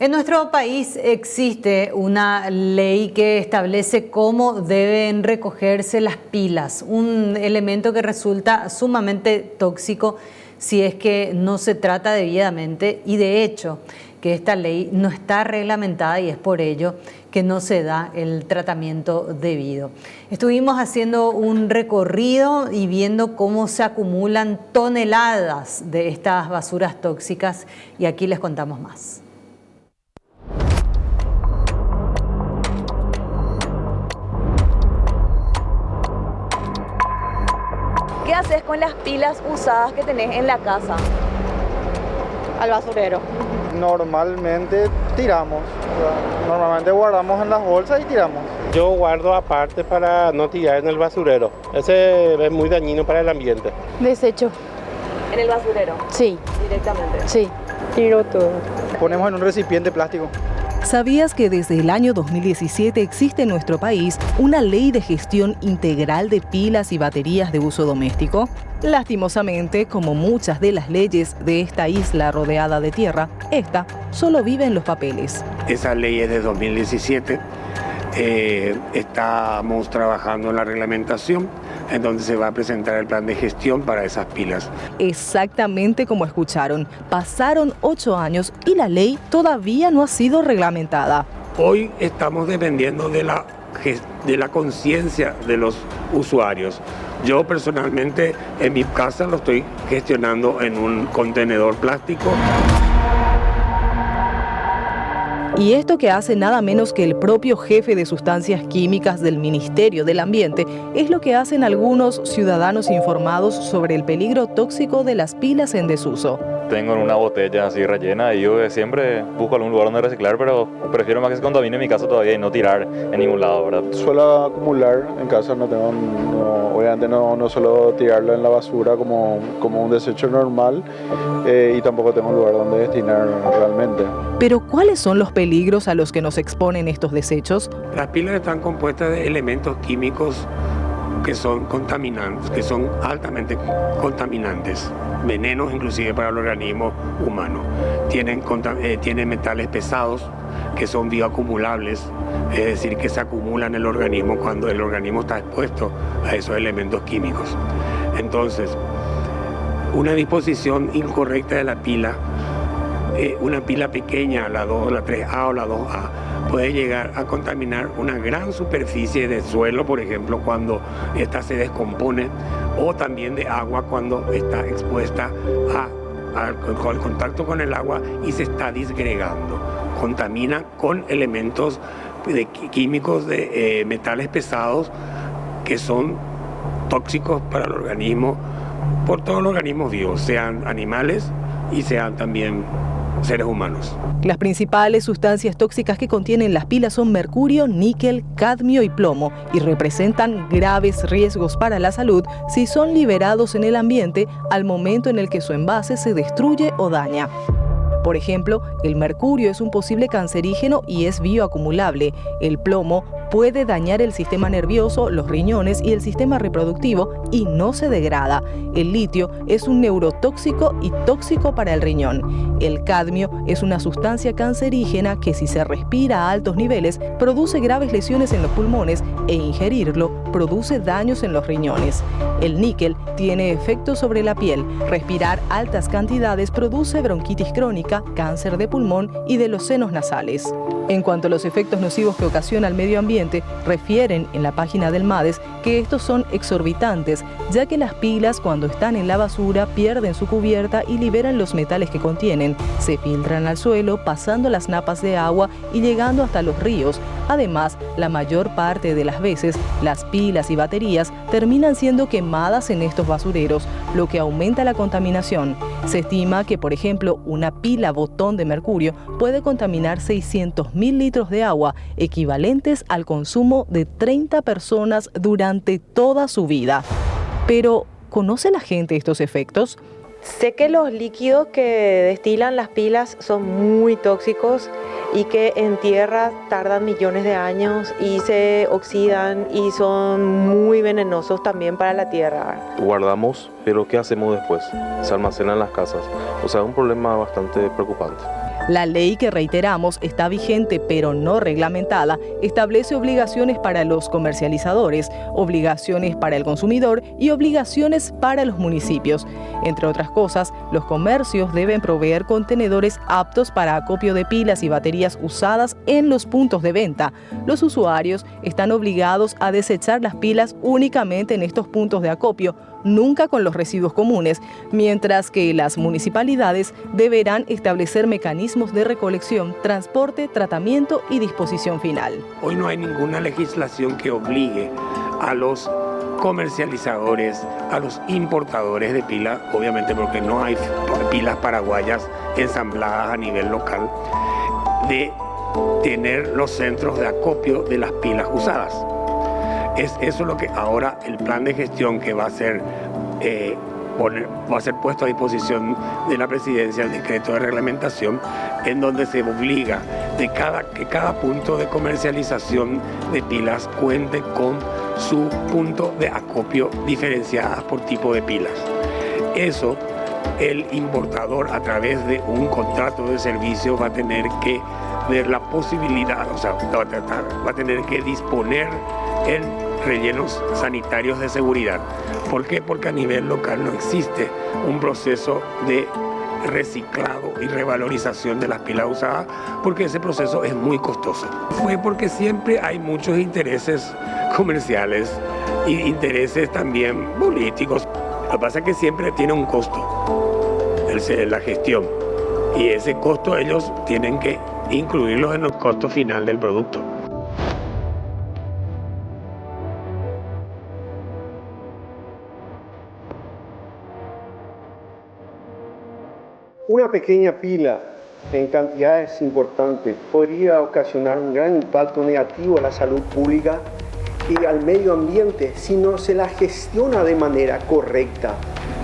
En nuestro país existe una ley que establece cómo deben recogerse las pilas, un elemento que resulta sumamente tóxico si es que no se trata debidamente, y de hecho que esta ley no está reglamentada y es por ello que no se da el tratamiento debido. Estuvimos haciendo un recorrido y viendo cómo se acumulan toneladas de estas basuras tóxicas y aquí les contamos más. ¿Qué haces con las pilas usadas que tenés en la casa? Al basurero. Normalmente tiramos, normalmente guardamos en las bolsas y tiramos. Yo guardo aparte para no tirar en el basurero. Ese es muy dañino para el ambiente. Desecho. ¿En el basurero? Sí. Directamente. Sí. Tiro todo. Ponemos en un recipiente plástico. ¿Sabías que desde el año 2017 existe en nuestro país una ley de gestión integral de pilas y baterías de uso doméstico? Lastimosamente, como muchas de las leyes de esta isla rodeada de tierra, esta solo vive en los papeles. Esa ley es de 2017. Estamos trabajando en la reglamentación, en donde se va a presentar el plan de gestión para esas pilas. Exactamente como escucharon, pasaron 8 años y la ley todavía no ha sido reglamentada. Hoy estamos dependiendo de la conciencia de los usuarios. Yo personalmente en mi casa lo estoy gestionando en un contenedor plástico. Y esto que hace nada menos que el propio jefe de sustancias químicas del Ministerio del Ambiente es lo que hacen algunos ciudadanos informados sobre el peligro tóxico de las pilas en desuso. Tengo una botella así rellena y yo siempre busco algún lugar donde reciclar, pero prefiero más que se contamine en mi casa todavía y no tirar en ningún lado, ¿verdad? Suelo acumular en casa, obviamente no suelo tirarlo en la basura como un desecho normal y tampoco tengo un lugar donde destinar realmente. Pero ¿cuáles son los peligros a los que nos exponen estos desechos? Las pilas están compuestas de elementos químicos que son contaminantes, que son altamente contaminantes, venenos inclusive para el organismo humano. Tienen metales pesados que son bioacumulables, es decir, que se acumulan en el organismo cuando el organismo está expuesto a esos elementos químicos. Entonces, una disposición incorrecta de la pila, una pila pequeña, la 2, la 3A o la 2A, puede llegar a contaminar una gran superficie de suelo, por ejemplo, cuando ésta se descompone, o también de agua cuando está expuesta al contacto con el agua y se está disgregando. Contamina con elementos químicos de metales pesados que son tóxicos para el organismo, por todos los organismos vivos, sean animales y sean también seres humanos. Las principales sustancias tóxicas que contienen las pilas son mercurio, níquel, cadmio y plomo y representan graves riesgos para la salud si son liberados en el ambiente al momento en el que su envase se destruye o daña. Por ejemplo, el mercurio es un posible cancerígeno y es bioacumulable. El plomo puede dañar el sistema nervioso, los riñones y el sistema reproductivo y no se degrada. El litio es un neurotóxico y tóxico para el riñón. El cadmio es una sustancia cancerígena que si se respira a altos niveles produce graves lesiones en los pulmones e ingerirlo produce daños en los riñones. El níquel tiene efectos sobre la piel. Respirar altas cantidades produce bronquitis crónica, cáncer de pulmón y de los senos nasales. En cuanto a los efectos nocivos que ocasiona al medio ambiente, refieren en la página del MADES que estos son exorbitantes, ya que las pilas cuando están en la basura pierden su cubierta y liberan los metales que contienen. Se filtran al suelo, pasando las napas de agua y llegando hasta los ríos. Además, la mayor parte de las veces, las pilas y baterías terminan siendo quemadas en estos basureros, lo que aumenta la contaminación. Se estima que, por ejemplo, una pila botón de mercurio puede contaminar 600.000 litros de agua, equivalentes al consumo de 30 personas durante toda su vida. Pero, ¿conoce la gente estos efectos? Sé que los líquidos que destilan las pilas son muy tóxicos y que en tierra tardan millones de años y se oxidan y son muy venenosos también para la tierra. Guardamos, pero ¿qué hacemos después? Se almacenan en las casas. O sea, es un problema bastante preocupante. La ley, que reiteramos está vigente pero no reglamentada, establece obligaciones para los comercializadores, obligaciones para el consumidor y obligaciones para los municipios. Entre otras cosas, los comercios deben proveer contenedores aptos para acopio de pilas y baterías usadas en los puntos de venta. Los usuarios están obligados a desechar las pilas únicamente en estos puntos de acopio, nunca con los residuos comunes, mientras que las municipalidades deberán establecer mecanismos de recolección, transporte, tratamiento y disposición final. Hoy no hay ninguna legislación que obligue a los comercializadores, a los importadores de pilas, obviamente porque no hay pilas paraguayas ensambladas a nivel local, de tener los centros de acopio de las pilas usadas. Es eso lo que ahora el plan de gestión que va a ser puesto a disposición de la presidencia, el decreto de reglamentación, en donde se obliga que cada punto de comercialización de pilas cuente con su punto de acopio diferenciadas por tipo de pilas. Eso, el importador, a través de un contrato de servicio, va a tener que ver la posibilidad, va a tener que disponer en rellenos sanitarios de seguridad. ¿Por qué? Porque a nivel local no existe un proceso de reciclado y revalorización de las pilas usadas, porque ese proceso es muy costoso. Fue porque siempre hay muchos intereses comerciales e intereses también políticos. Lo que pasa es que siempre tiene un costo la gestión, y ese costo ellos tienen que incluirlo en el costo final del producto. Una pequeña pila en cantidades importantes podría ocasionar un gran impacto negativo a la salud pública y al medio ambiente si no se la gestiona de manera correcta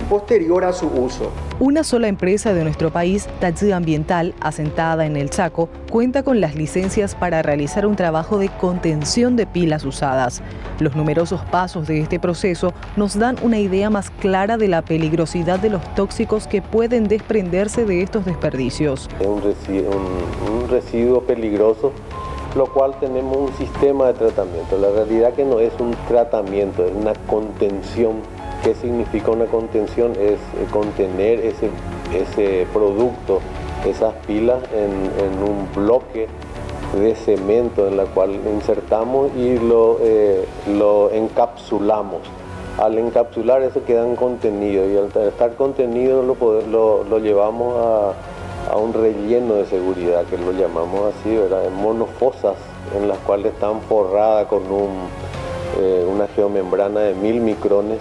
posterior a su uso. Una sola empresa de nuestro país, Tachi Ambiental, asentada en El Chaco, cuenta con las licencias para realizar un trabajo de contención de pilas usadas. Los numerosos pasos de este proceso nos dan una idea más clara de la peligrosidad de los tóxicos que pueden desprenderse de estos desperdicios. Es un residuo peligroso, lo cual tenemos un sistema de tratamiento. La realidad que no es un tratamiento, es una contención. ¿Qué significa una contención? Es contener ese producto, esas pilas en un bloque de cemento en la cual insertamos y lo encapsulamos. Al encapsular eso quedan contenidos y al estar contenido lo llevamos a un relleno de seguridad, que lo llamamos así, ¿verdad? En monofosas en las cuales están forradas con una geomembrana de 1000 micrones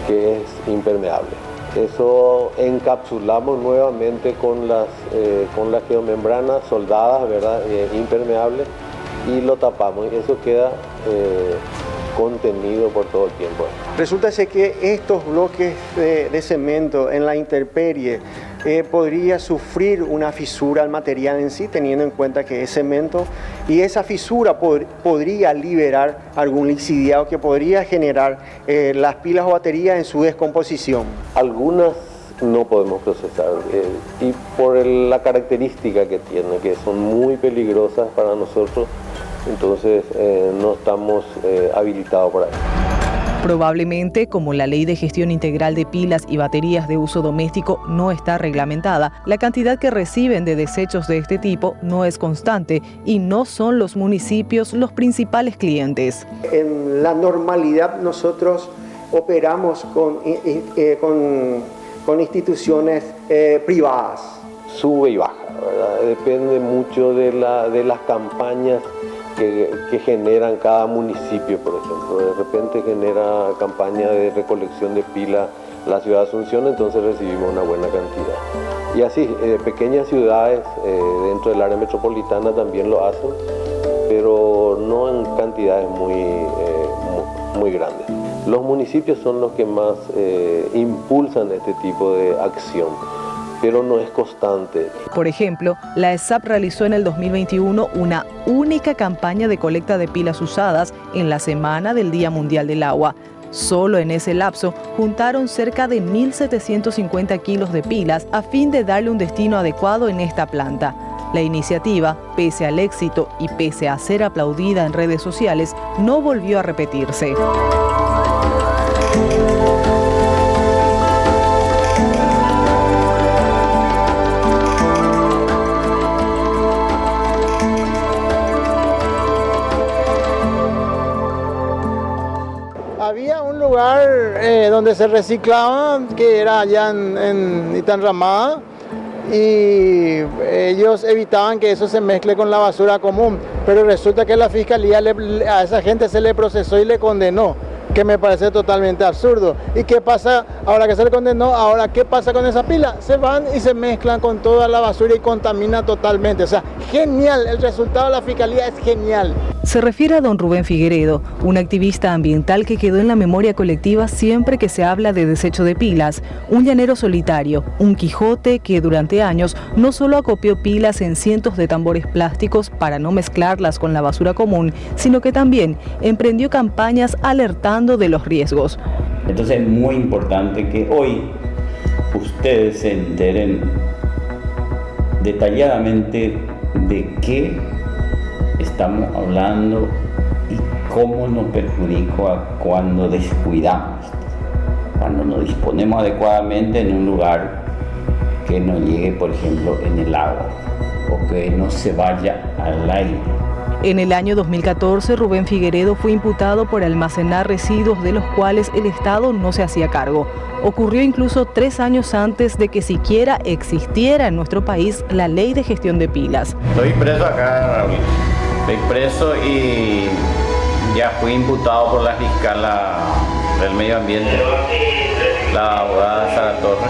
que es impermeable. Eso encapsulamos nuevamente con las geomembranas soldadas, ¿verdad? Impermeables, y lo tapamos y eso queda contenido por todo el tiempo. Resulta ser que estos bloques de cemento en la intemperie podría sufrir una fisura al material en sí, teniendo en cuenta que es cemento, y esa fisura podría liberar algún lixiviado que podría generar las pilas o baterías en su descomposición. Algunas no podemos procesar y por la característica que tienen, que son muy peligrosas para nosotros, entonces no estamos habilitados por ahí. Probablemente, como la Ley de Gestión Integral de Pilas y Baterías de Uso Doméstico no está reglamentada, la cantidad que reciben de desechos de este tipo no es constante y no son los municipios los principales clientes. En la normalidad nosotros operamos con instituciones privadas. Sube y baja, ¿verdad? Depende mucho de las campañas que generan cada municipio, por ejemplo. De repente genera campaña de recolección de pilas la ciudad de Asunción, entonces recibimos una buena cantidad. Y así, pequeñas ciudades dentro del área metropolitana también lo hacen, pero no en cantidades muy grandes. Los municipios son los que más impulsan este tipo de acción, pero no es constante. Por ejemplo, la ESAP realizó en el 2021 una única campaña de colecta de pilas usadas en la Semana del Día Mundial del Agua. Solo en ese lapso juntaron cerca de 1.750 kilos de pilas a fin de darle un destino adecuado en esta planta. La iniciativa, pese al éxito y pese a ser aplaudida en redes sociales, no volvió a repetirse. Había un lugar donde se reciclaba, que era allá en Itanramada, y ellos evitaban que eso se mezcle con la basura común, pero resulta que la fiscalía a esa gente se le procesó y le condenó, que me parece totalmente absurdo. ¿Y qué pasa ahora que se le condenó? Ahora, ¿qué pasa con esa pila? Se van y se mezclan con toda la basura y contamina totalmente. O sea, genial, el resultado de la fiscalía es genial. Se refiere a don Rubén Figueredo, un activista ambiental que quedó en la memoria colectiva siempre que se habla de desecho de pilas, un llanero solitario, un Quijote que durante años no solo acopió pilas en cientos de tambores plásticos para no mezclarlas con la basura común, sino que también emprendió campañas alertando de los riesgos. Entonces es muy importante que hoy ustedes se enteren detalladamente de qué estamos hablando y cómo nos perjudica cuando descuidamos, cuando nos disponemos adecuadamente en un lugar que no llegue, por ejemplo, en el agua o que no se vaya al aire. En el año 2014, Rubén Figueredo fue imputado por almacenar residuos de los cuales el Estado no se hacía cargo. Ocurrió incluso 3 años antes de que siquiera existiera en nuestro país la ley de gestión de pilas. Estoy preso acá, Raúl. Estoy preso y ya fui imputado por la fiscal del medio ambiente, la abogada Sara Torres,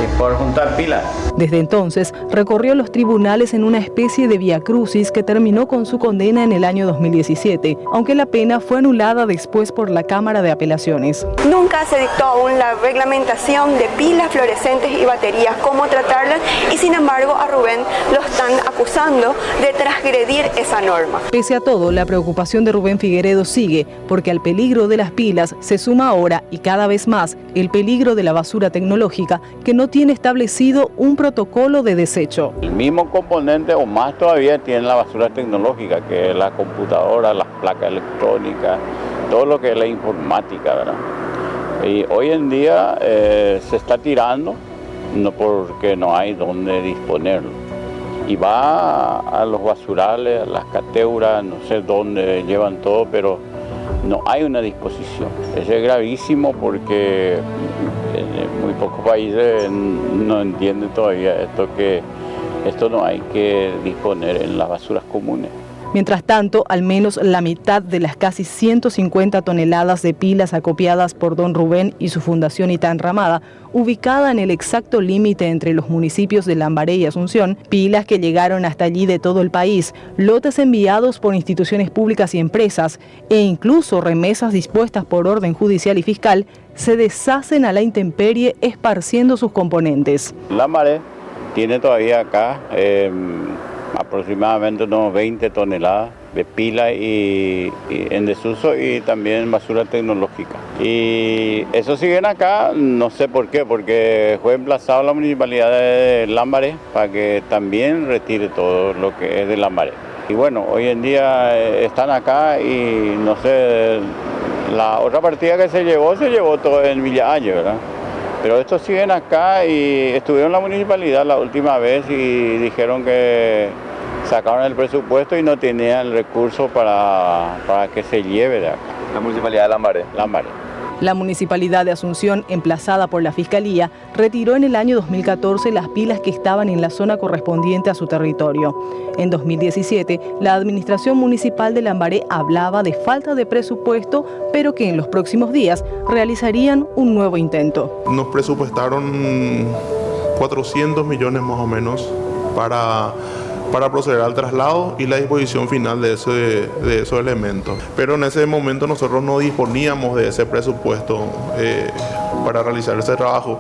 y por juntar pilas. Desde entonces, recorrió los tribunales en una especie de viacrucis que terminó con su condena en el año 2017, aunque la pena fue anulada después por la Cámara de Apelaciones. Nunca se dictó aún la reglamentación de pilas fluorescentes y baterías, cómo tratarlas, y sin embargo a Rubén lo están acusando de transgredir esa norma. Pese a todo, la preocupación de Rubén Figueredo sigue, porque al peligro de las pilas se suma ahora y cada vez más el peligro de la basura tecnológica, que no tiene establecido un protocolo de desecho. El mismo componente o más todavía tiene la basura tecnológica, que es la computadora, las placas electrónicas, todo lo que es la informática, ¿verdad? Y hoy en día se está tirando, no porque no hay donde disponerlo. Y va a los basurales, a las cateuras, no sé dónde llevan todo, pero no hay una disposición. Eso es gravísimo porque en muy pocos países no entienden todavía que esto no hay que disponer en las basuras comunes. Mientras tanto, al menos la mitad de las casi 150 toneladas de pilas acopiadas por don Rubén y su fundación Itanramada, ubicada en el exacto límite entre los municipios de Lambaré y Asunción, pilas que llegaron hasta allí de todo el país, lotes enviados por instituciones públicas y empresas, e incluso remesas dispuestas por orden judicial y fiscal, se deshacen a la intemperie esparciendo sus componentes. Lambaré tiene todavía acá aproximadamente unos 20 toneladas de pila y en desuso y también basura tecnológica. Y eso siguen acá, no sé por qué, porque fue emplazado la municipalidad de Lambaré para que también retire todo lo que es de Lambaré. Y bueno, hoy en día están acá y no sé, la otra partida que se llevó todo en Villa Aye, ¿verdad? Pero estos siguen acá y estuvieron en la municipalidad la última vez y dijeron que sacaron el presupuesto y no tenían el recurso para que se lleve de acá. La municipalidad de Lambaré. Lambaré. La Municipalidad de Asunción, emplazada por la Fiscalía, retiró en el año 2014 las pilas que estaban en la zona correspondiente a su territorio. En 2017, la Administración Municipal de Lambaré hablaba de falta de presupuesto, pero que en los próximos días realizarían un nuevo intento. Nos presupuestaron 400 millones más o menos para proceder al traslado y la disposición final de esos elementos. Pero en ese momento nosotros no disponíamos de ese presupuesto para realizar ese trabajo.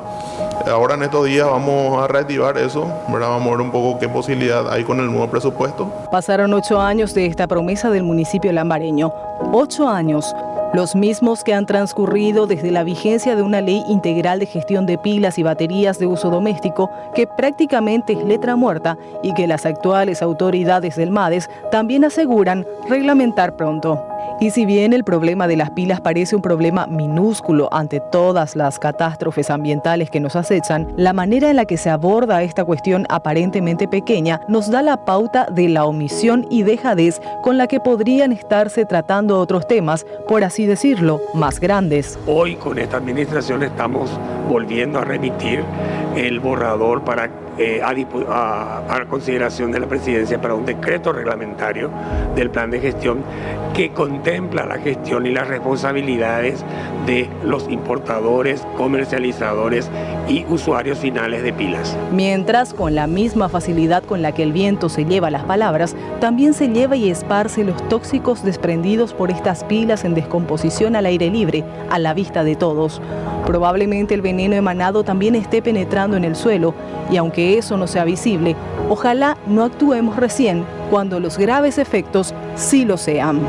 Ahora en estos días vamos a reactivar eso, ¿verdad? Vamos a ver un poco qué posibilidad hay con el nuevo presupuesto. Pasaron 8 años de esta promesa del municipio lambareño. 8 años. Los mismos que han transcurrido desde la vigencia de una ley integral de gestión de pilas y baterías de uso doméstico, que prácticamente es letra muerta y que las actuales autoridades del MADES también aseguran reglamentar pronto. Y si bien el problema de las pilas parece un problema minúsculo ante todas las catástrofes ambientales que nos acechan, la manera en la que se aborda esta cuestión aparentemente pequeña nos da la pauta de la omisión y dejadez con la que podrían estarse tratando otros temas, por así decirlo, más grandes. Hoy con esta administración estamos volviendo a remitir el borrador para a consideración de la presidencia para un decreto reglamentario del plan de gestión que contempla la gestión y las responsabilidades de los importadores, comercializadores y usuarios finales de pilas. Mientras, con la misma facilidad con la que el viento se lleva las palabras, también se lleva y esparce los tóxicos desprendidos por estas pilas en descomposición al aire libre, a la vista de todos. Probablemente el veneno emanado también esté penetrando en el suelo, y aunque eso no sea visible, ojalá no actuemos recién cuando los graves efectos sí lo sean.